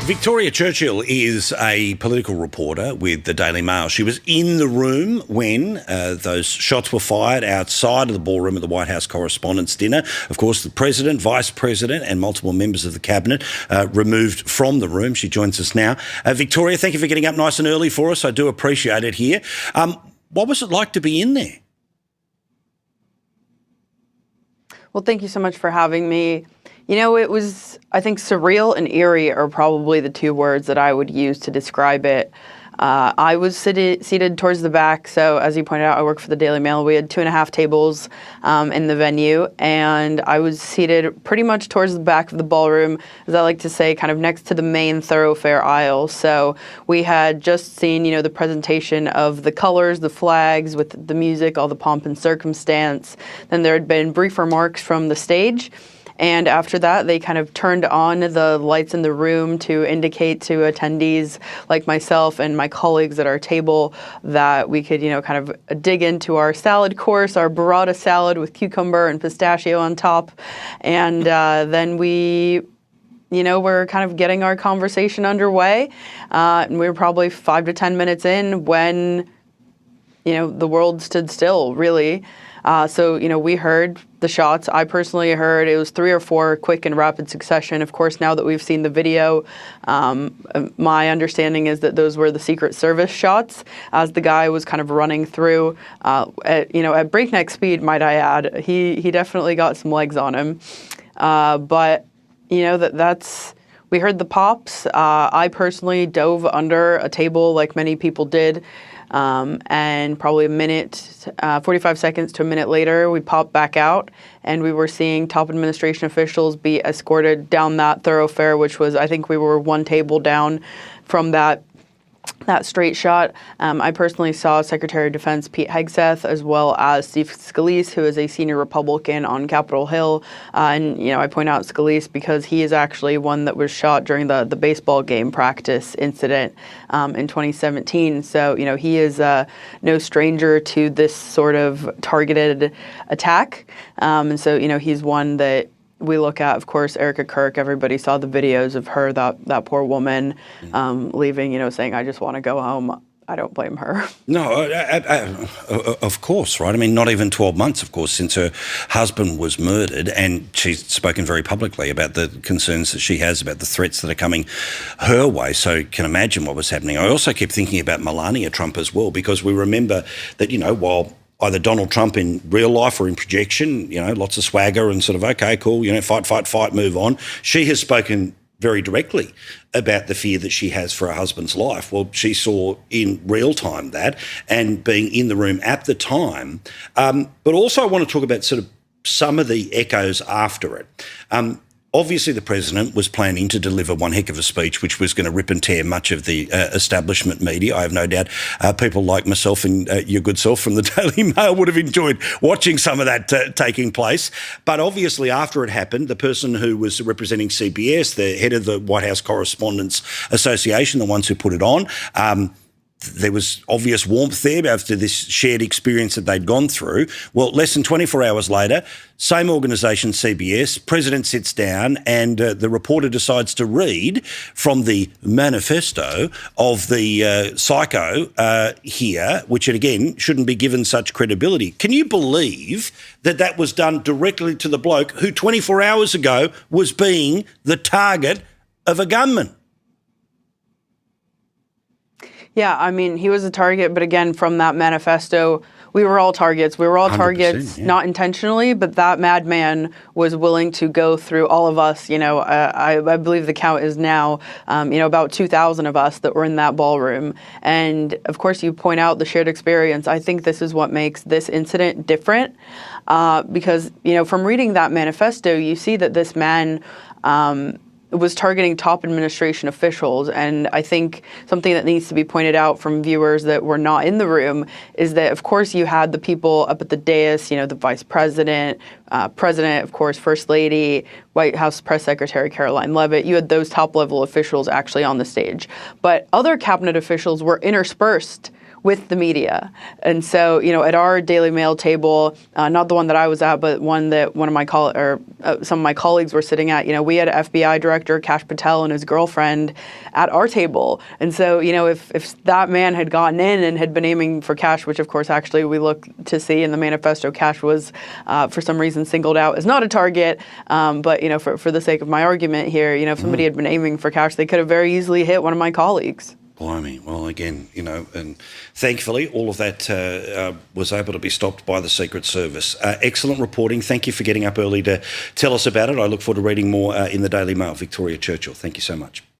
Victoria Churchill is a political reporter with the Daily Mail. She was in the room when those shots were fired outside of the ballroom at the White House Correspondents Dinner. Of course, the President, Vice President and multiple members of the Cabinet removed from the room. She joins us now. Victoria, thank you for getting up nice and early for us. I do appreciate it here. What was it like to be in there? Well, thank you so much for having me. You know, it was, I think, surreal and eerie are probably the two words that I would use to describe it. I was seated towards the back. So as you pointed out, I work for the Daily Mail. We had 2.5 tables in the venue, and I was seated pretty much towards the back of the ballroom, as I like to say, kind of next to the main thoroughfare aisle. So we had just seen, the presentation of the colors, the flags with the music, all the pomp and circumstance. Then there had been brief remarks from the stage. And after that, they kind of turned on the lights in the room to indicate to attendees like myself and my colleagues at our table that we could, kind of dig into our salad course, our burrata salad with cucumber and pistachio on top. And then we we're kind of getting our conversation underway. And we were probably 5 to 10 minutes in when, the world stood still, really. So, we heard the shots. I personally heard it was 3 or 4 quick and rapid succession. Of course, now that we've seen the video, my understanding is that those were the Secret Service shots as the guy was kind of running through, at breakneck speed, might I add. He definitely got some legs on him. But, that's... We heard the pops. I personally dove under a table like many people did. And probably 45 seconds to a minute later, we popped back out and we were seeing top administration officials be escorted down that thoroughfare, which was, I think we were 1 table down from that straight shot. I personally saw Secretary of Defense Pete Hegseth as well as Steve Scalise, who is a senior Republican on Capitol Hill. And I point out Scalise because he is actually one that was shot during the baseball game practice incident in 2017. So, he is no stranger to this sort of targeted attack. And so, he's one that we look at, of course, Erica Kirk. Everybody saw the videos of her, that poor woman, leaving, saying, "I just want to go home." I don't blame her. No, of course, right? I mean, not even 12 months, of course, since her husband was murdered, and she's spoken very publicly about the concerns that she has about the threats that are coming her way. So you can imagine what was happening. I also keep thinking about Melania Trump as well, because we remember that, while either Donald Trump in real life or in projection, lots of swagger and sort of, okay, cool, fight, move on. She has spoken very directly about the fear that she has for her husband's life. Well, she saw in real time that, and being in the room at the time. But also I want to talk about sort of some of the echoes after it. Obviously, the president was planning to deliver one heck of a speech, which was going to rip and tear much of the establishment media. I have no doubt people like myself and your good self from the Daily Mail would have enjoyed watching some of that taking place. But obviously, after it happened, the person who was representing CBS, the head of the White House Correspondents Association, the ones who put it on, there was obvious warmth there after this shared experience that they'd gone through. Well, less than 24 hours later, same organisation, CBS, president sits down and the reporter decides to read from the manifesto of the psycho here, which, again, shouldn't be given such credibility. Can you believe that was done directly to the bloke who 24 hours ago was being the target of a gunman? Yeah, I mean, he was a target, but again, from that manifesto, we were all targets. We were all targets, yeah. Not intentionally, but that madman was willing to go through all of us. I believe the count is now, about 2,000 of us that were in that ballroom. And of course, you point out the shared experience. I think this is what makes this incident different because, from reading that manifesto, you see that this man was targeting top administration officials. And I think something that needs to be pointed out from viewers that were not in the room is that, of course, you had the people up at the dais, the vice president, president, of course, first lady, White House press secretary Caroline Leavitt. You had those top level officials actually on the stage. But other cabinet officials were interspersed with the media. And so, at our Daily Mail table, not the one that I was at, but one that some of my colleagues were sitting at, we had FBI Director Kash Patel and his girlfriend at our table. And so, if that man had gotten in and had been aiming for Kash, which of course actually we look to see in the manifesto, Kash was for some reason singled out as not a target. But, for the sake of my argument here, if somebody had been aiming for Kash, they could have very easily hit one of my colleagues. Blimey. Well, again, and thankfully all of that was able to be stopped by the Secret Service. Excellent reporting. Thank you for getting up early to tell us about it. I look forward to reading more in the Daily Mail. Victoria Churchill, thank you so much.